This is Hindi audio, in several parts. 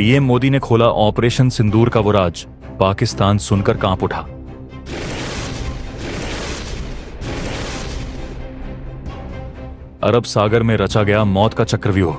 पीएम मोदी ने खोला ऑपरेशन सिंदूर का वो राज। पाकिस्तान सुनकर कांप उठा। अरब सागर में रचा गया मौत का चक्रव्यूह।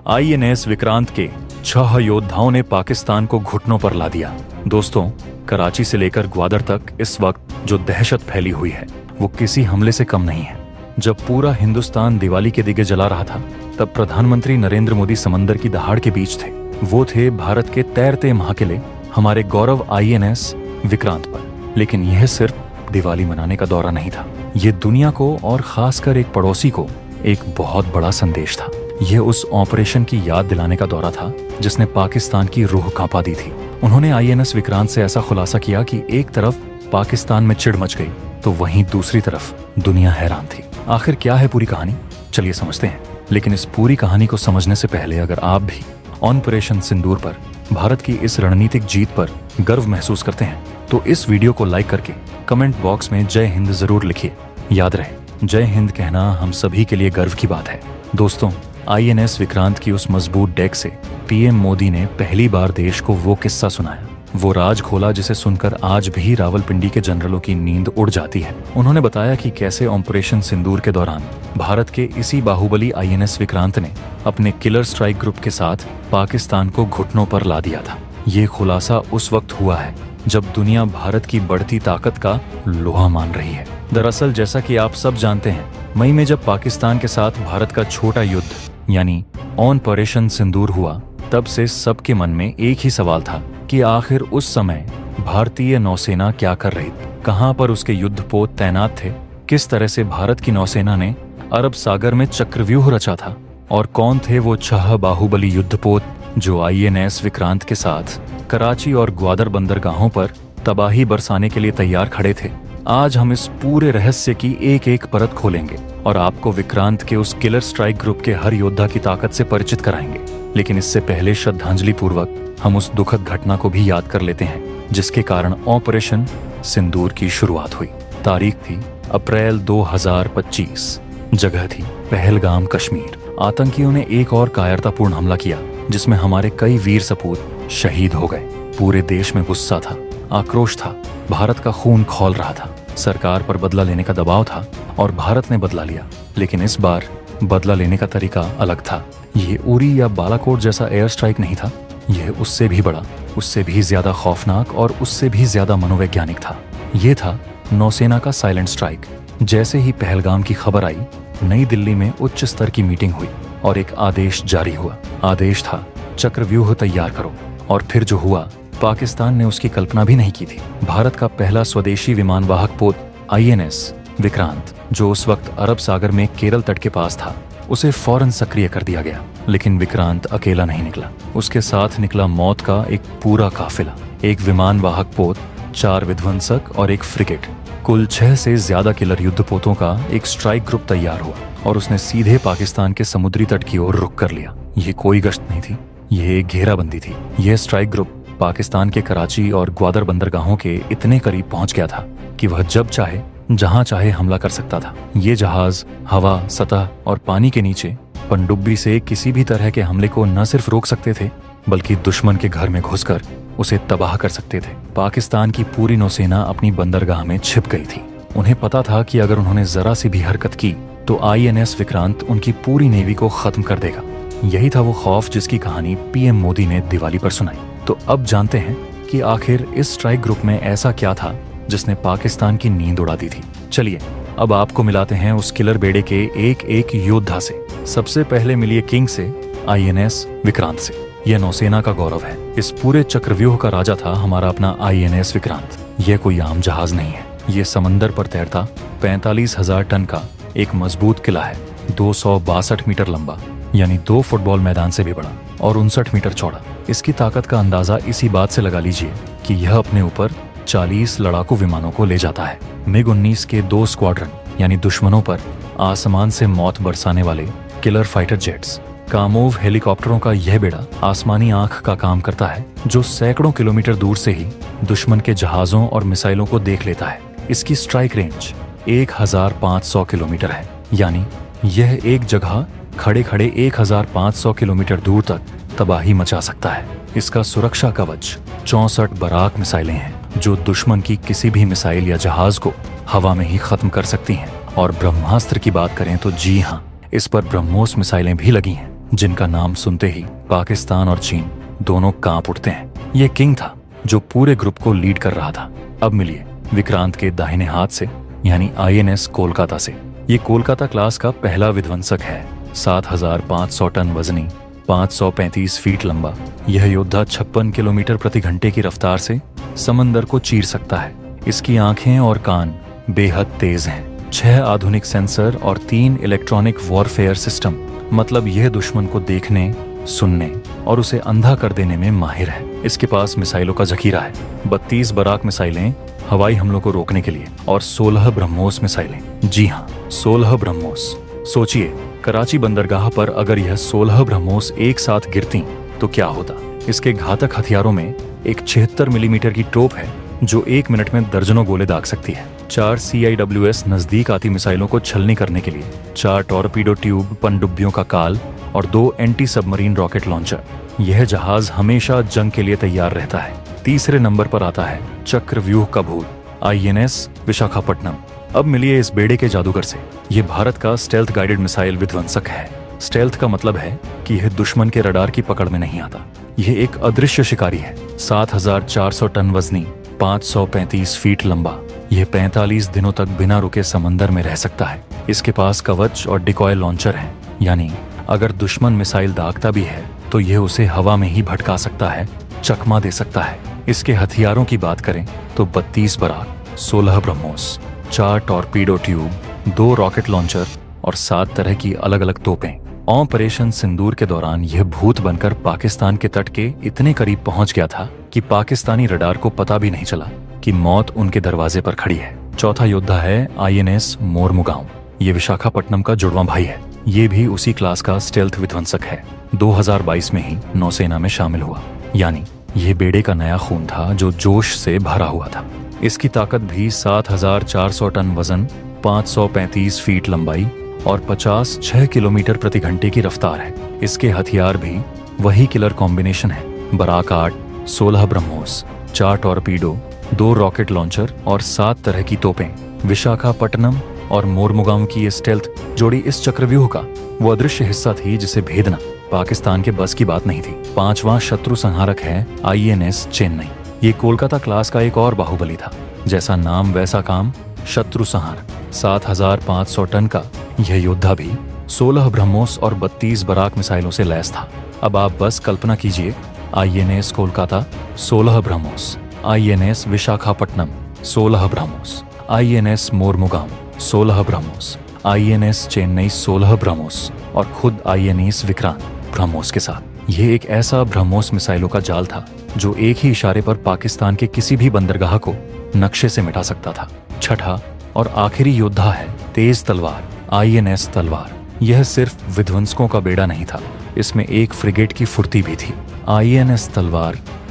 आईएनएस विक्रांत के 6 योद्धाओं ने पाकिस्तान को घुटनों पर ला दिया। दोस्तों, कराची से लेकर ग्वादर तक इस वक्त जो दहशत फैली हुई है वो किसी हमले से कम नहीं है। जब पूरा हिंदुस्तान दिवाली के दिए जला रहा था, तब प्रधानमंत्री नरेंद्र मोदी समंदर की दहाड़ के बीच थे। वो थे भारत के तैरते महाकिले हमारे गौरव आईएनएस विक्रांत पर। लेकिन यह सिर्फ दिवाली मनाने का दौरा नहीं था, ये दुनिया को और खासकर एक पड़ोसी को एक बहुत बड़ा संदेश था। यह उस ऑपरेशन की याद दिलाने का दौरा था जिसने पाकिस्तान की रूह कांपा दी थी। उन्होंने आईएनएस विक्रांत से ऐसा खुलासा किया कि एक तरफ पाकिस्तान में चिढ़ मच गई तो वहीं दूसरी तरफ दुनिया हैरान थी। आखिर क्या है पूरी कहानी, चलिए समझते हैं। लेकिन इस पूरी कहानी को समझने से पहले अगर आप भी ऑपरेशन सिंदूर पर, भारत की इस रणनीतिक जीत पर गर्व महसूस करते हैं तो इस वीडियो को लाइक करके कमेंट बॉक्स में जय हिंद जरूर लिखिए। याद रहे, जय हिंद कहना हम सभी के लिए गर्व की बात है। दोस्तों, आईएनएस विक्रांत की उस मजबूत डेक से पीएम मोदी ने पहली बार देश को वो किस्सा सुनाया, वो राज खोला जिसे सुनकर आज भी रावलपिंडी के जनरलों की नींद उड़ जाती है। उन्होंने बताया कि कैसे ऑपरेशन सिंदूर के दौरान भारत के इसी बाहुबली आईएनएस विक्रांत ने अपने किलर स्ट्राइक ग्रुप के साथ पाकिस्तान को घुटनों पर ला दिया था। ये खुलासा उस वक्त हुआ है जब दुनिया भारत की बढ़ती ताकत का लोहा मान रही है। दरअसल जैसा कि आप सब जानते हैं, मई में जब पाकिस्तान के साथ भारत का छोटा युद्ध यानी ऑपरेशन सिंदूर हुआ, तब से सबके मन में एक ही सवाल था कि आखिर उस समय भारतीय नौसेना क्या कर रही थी, कहां पर उसके युद्धपोत तैनात थे, किस तरह से भारत की नौसेना ने अरब सागर में चक्रव्यूह रचा था और कौन थे वो 6 बाहुबली युद्धपोत जो आईएनएस विक्रांत के साथ कराची और ग्वादर बंदरगाहों पर तबाही बरसाने के लिए तैयार खड़े थे। आज हम इस पूरे रहस्य की एक एक परत खोलेंगे और आपको विक्रांत के उस किलर स्ट्राइक ग्रुप के हर योद्धा की ताकत से परिचित कराएंगे। लेकिन इससे पहले श्रद्धांजलि पूर्वक हम उस दुखद घटना को भी याद कर लेते हैं जिसके कारण ऑपरेशन सिंदूर की शुरुआत हुई। तारीख थी अप्रैल 2025, जगह थी पहलगाम, कश्मीर। आतंकियों ने एक और कायरतापूर्ण हमला किया जिसमें हमारे कई वीर सपूत शहीद हो गए। पूरे देश में गुस्सा था, आक्रोश था, भारत का खून खौल रहा था। सरकार पर बदला लेने का दबाव था और भारत ने बदला लिया। लेकिन इस बार बदला लेने का तरीका अलग था। ये उरी या बालाकोट जैसा एयर स्ट्राइक नहीं था, यह उससे भी बड़ा, उससे भी ज्यादा खौफनाक और उससे भी ज्यादा मनोवैज्ञानिक था। यह था नौसेना का साइलेंट स्ट्राइक। जैसे ही पहलगाम की खबर आई, नई दिल्ली में उच्च स्तर की मीटिंग हुई और एक आदेश जारी हुआ। आदेश था चक्रव्यूह तैयार करो। और फिर जो हुआ, पाकिस्तान ने उसकी कल्पना भी नहीं की थी। भारत का पहला स्वदेशी विमान वाहक पोत आईएनएस विक्रांत, जो उस वक्त अरब सागर में केरल तट के पास था, उसे फौरन सक्रिय कर दिया गया। लेकिन विक्रांत अकेला नहीं निकला, उसके साथ निकला मौत का एक पूरा काफिला। एक विमान वाहक पोत, 4 विध्वंसक और एक फ्रिगेट, कुल 6 से ज्यादा किलर युद्धपोतों का एक स्ट्राइक ग्रुप तैयार हुआ और उसने सीधे पाकिस्तान के समुद्री तट की ओर रुख कर लिया। ये कोई गश्त नहीं थी, यह एक घेराबंदी थी। यह स्ट्राइक ग्रुप पाकिस्तान के कराची और ग्वादर बंदरगाहों के इतने करीब पहुंच गया था कि वह जब चाहे जहां चाहे हमला कर सकता था। ये जहाज हवा, सतह और पानी के नीचे पनडुब्बी से किसी भी तरह के हमले को न सिर्फ रोक सकते थे बल्कि दुश्मन के घर में घुसकर उसे तबाह कर सकते थे। पाकिस्तान की पूरी नौसेना अपनी बंदरगाह में छिप गई थी। उन्हें पता था कि अगर उन्होंने जरा सी भी हरकत की तो आईएनएस विक्रांत उनकी पूरी नेवी को खत्म कर देगा। यही था वो खौफ जिसकी कहानी पीएम मोदी ने दिवाली पर सुनाई। तो अब जानते हैं कि आखिर इस स्ट्राइक ग्रुप में ऐसा क्या था जिसने पाकिस्तान की नींद उड़ा दी थी। चलिए अब आपको मिलाते हैं उस किलर बेड़े के एक एक योद्धा से। सबसे पहले मिलिए किंग से, आईएनएस विक्रांत से। यह नौसेना का गौरव है। इस पूरे चक्रव्यूह का राजा था हमारा अपना आईएनएस विक्रांत। यह कोई आम जहाज नहीं है, यह समंदर पर तैरता 45,000 टन का एक मजबूत किला है। 262 मीटर लंबा, यानी 2 फुटबॉल मैदान से भी बड़ा, और 59 मीटर चौड़ा। इसकी ताकत का अंदाजा इसी बात से लगा लीजिए कि यह अपने ऊपर 40 लड़ाकू विमानों को ले जाता है। मिग-19 के 2 स्क्वाड्रन यानी दुश्मनों पर आसमान से मौत बरसाने वाले किलर फाइटर जेट्स, कामोव हेलीकॉप्टरों का यह बेड़ा आसमानी आंख का काम करता है जो सैकड़ों किलोमीटर दूर से ही दुश्मन के जहाजों और मिसाइलों को देख लेता है। इसकी स्ट्राइक रेंज 1500 किलोमीटर है, यानी यह एक जगह खड़े खड़े 1500 किलोमीटर दूर तक तबाही मचा सकता है। इसका सुरक्षा कवच 64 बराक मिसाइलें हैं जो दुश्मन की किसी भी मिसाइल या जहाज को हवा में ही खत्म कर सकती हैं। और ब्रह्मास्त्र की बात करें तो जी हाँ, इस पर ब्रह्मोस मिसाइलें भी लगी हैं जिनका नाम सुनते ही पाकिस्तान और चीन दोनों कांप उठते हैं। ये किंग था जो पूरे ग्रुप को लीड कर रहा था। अब मिलिए विक्रांत के दाहिने हाथ से, यानी INS कोलकाता से। ये कोलकाता क्लास का पहला विध्वंसक है। 7500 टन वजनी, 535 फीट लंबा, यह योद्धा 56 किलोमीटर प्रति घंटे की रफ्तार से समंदर को चीर सकता है। इसकी आंखें और कान बेहद तेज हैं। 6 आधुनिक सेंसर और 3 इलेक्ट्रॉनिक वॉरफेयर सिस्टम, मतलब यह दुश्मन को देखने, सुनने और उसे अंधा कर देने में माहिर है। इसके पास मिसाइलों का जखीरा है, 32 बराक मिसाइलें हवाई हमलों को रोकने के लिए और 16 ब्रह्मोस मिसाइलें। जी हाँ, 16 ब्रह्मोस। सोचिए, कराची बंदरगाह पर अगर यह 16 ब्रह्मोस एक साथ गिरती तो क्या होता। इसके घातक हथियारों में एक 76 मिलीमीटर की टोप है जो 1 मिनट में दर्जनों गोले दाग सकती है। 4 CIWS नजदीक आती मिसाइलों को छलनी करने के लिए, 4 टॉर्पीडो ट्यूब पनडुब्बियों का काल और 2 एंटी सबमरीन रॉकेट लॉन्चर। यह जहाज हमेशा जंग के लिए तैयार रहता है। तीसरे नंबर पर आता है चक्रव्यूह का भूत INS विशाखापट्टनम। अब मिलिए इस बेड़े के जादूगर से। यह भारत का स्टेल्थ गाइडेड मिसाइल विध्वंसक है। स्टेल्थ का मतलब है कि यह दुश्मन के रडार की पकड़ में नहीं आता। यह एक अदृश्य शिकारी है। 7400 टन वजनी, 535 फीट लंबा, यह 45 दिनों तक बिना रुके समंदर में रह सकता है। इसके पास कवच और डिकॉय लॉन्चर है, यानी अगर दुश्मन मिसाइल दागता भी है तो यह उसे हवा में ही भटका सकता है, चकमा दे सकता है। इसके हथियारों की बात करें तो 32 Barak, 16 BrahMos, 4 torpedo tube, 2 rocket launcher और 7 तरह की अलग अलग तोपें। ऑपरेशन सिंदूर के दौरान यह भूत बनकर पाकिस्तान के तट के इतने करीब पहुंच गया था कि पाकिस्तानी रडार को पता भी नहीं चला कि मौत उनके दरवाजे पर खड़ी है। चौथा योद्धा है INS मोरमुगांव। ये विशाखापट्टनम का जुड़वां भाई है। ये भी उसी क्लास का स्टेल्थ विध्वंसक है। 2022 में ही नौसेना में शामिल हुआ, यानी यह बेड़े का नया खून था जो जोश से भरा हुआ था। इसकी ताकत भी 7400 टन वजन, 535 फीट लंबाई और 56 किलोमीटर प्रति घंटे की रफ्तार है। इसके हथियार भी वही किलर कॉम्बिनेशन है। Barak 8, 16 BrahMos, 4 torpedo, 2 rocket launcher और 7 तरह की तोपें। विशाखापट्टनम और मोरमुगांव की ये स्टेल्थ जोड़ी इस चक्रव्यूह का वो अदृश्य हिस्सा थी जिसे भेदना पाकिस्तान के बस की बात नहीं थी। 5वां शत्रु संहारक है INS चेन्नई। ये कोलकाता क्लास का एक और बाहुबली था। जैसा नाम वैसा काम, शत्रु संहार। 7500 टन का यह योद्धा भी 16 ब्रह्मोस और 32 बराक मिसाइलों से लैस था। अब आप बस कल्पना कीजिए, INS Kolkata 16 BrahMos, INS Visakhapatnam 16 BrahMos, INS Mormugao 16 BrahMos, INS Chennai 16 BrahMos और खुद INS विक्रांत ब्रह्मोस के साथ। यह एक ऐसा ब्रह्मोस मिसाइलों का जाल था जो एक ही इशारे पर पाकिस्तान के किसी भी बंदरगाह को नक्शे से मिटा सकता था। छठा और आखिरी योद्धा है तेज तलवार INS तलवार। यह सिर्फ विध्वंसकों का बेड़ा नहीं था, इसमें एक फ्रिगेट की फुर्ती भी थी। INS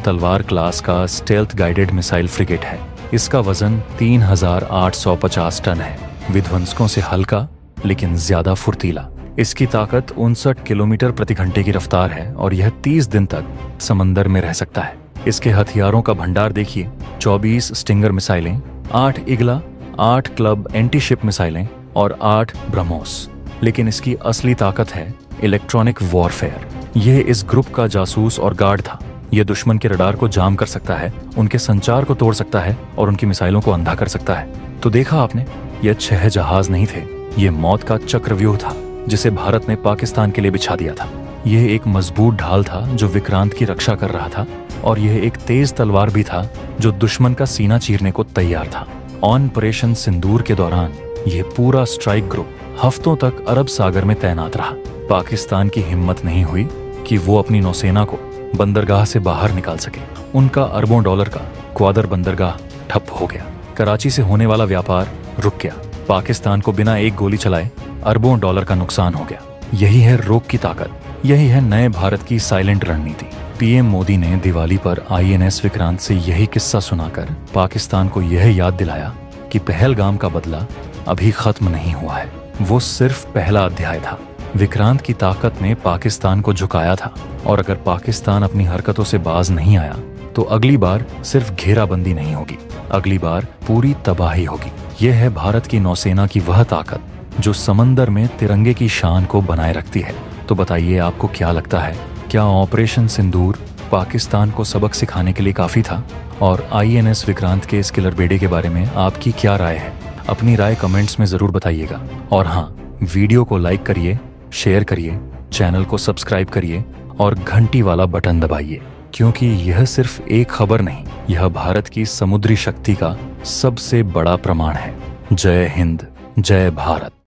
तलवार क्लास का स्टेल्थ गाइडेड मिसाइल फ्रिगेट है। इसका वजन 3850 टन है। विध्वंसकों से हल्का लेकिन ज्यादा फुर्तीला। इसकी ताकत 59 किलोमीटर प्रति घंटे की रफ्तार है और यह 30 दिन तक समंदर में रह सकता है। इसके हथियारों का भंडार देखिए, 24 स्टिंगर मिसाइलें, 8 इगला, 8 क्लब एंटी शिप मिसाइलें और 8 ब्रह्मोस। लेकिन इसकी असली ताकत है इलेक्ट्रॉनिक वॉरफेयर। यह इस ग्रुप का जासूस और गार्ड था। यह दुश्मन के रडार को जाम कर सकता है, उनके संचार को तोड़ सकता है और उनकी मिसाइलों को अंधा कर सकता है। तो देखा आपने, यह 6 जहाज नहीं थे, ये मौत का चक्रव्यूह था जिसे भारत ने पाकिस्तान के लिए बिछा दिया था। यह एक मजबूत ढाल था जो विक्रांत की रक्षा कर रहा था और यह एक तेज तलवार भी था जो दुश्मन का सीना चीरने को तैयार था। ऑपरेशन सिंदूर के दौरान यह पूरा स्ट्राइक ग्रुप हफ्तों तक अरब सागर में तैनात रहा। पाकिस्तान की हिम्मत नहीं हुई कि वो अपनी नौसेना को बंदरगाह से बाहर निकाल सके। उनका अरबों डॉलर का ग्वादर बंदरगाह ठप हो गया। कराची से होने वाला व्यापार रुक गया। पाकिस्तान को बिना एक गोली चलाए अरबों डॉलर का नुकसान हो गया। यही है रोक की ताकत, यही है नए भारत की साइलेंट रणनीति। PM मोदी ने दिवाली पर INS विक्रांत से यही किस्सा सुनाकर पाकिस्तान को यह याद दिलाया कि पहलगाम का बदला अभी खत्म नहीं हुआ है, वो सिर्फ पहला अध्याय था। विक्रांत की ताकत ने पाकिस्तान को झुकाया था, और अगर पाकिस्तान अपनी हरकतों से बाज नहीं आया तो अगली बार सिर्फ घेराबंदी नहीं होगी, अगली बार पूरी तबाही होगी। यह है भारत की नौसेना की वह ताकत जो समंदर में तिरंगे की शान को बनाए रखती है। तो बताइए, आपको क्या लगता है, क्या ऑपरेशन सिंदूर पाकिस्तान को सबक सिखाने के लिए काफी था? और INS विक्रांत के इस किलर बेड़े के बारे में आपकी क्या राय है? अपनी राय कमेंट्स में जरूर बताइएगा। और हाँ, वीडियो को लाइक करिए, शेयर करिए, चैनल को सब्सक्राइब करिए और घंटी वाला बटन दबाइए, क्योंकि यह सिर्फ एक खबर नहीं, यह भारत की समुद्री शक्ति का सबसे बड़ा प्रमाण है। जय हिंद, जय भारत।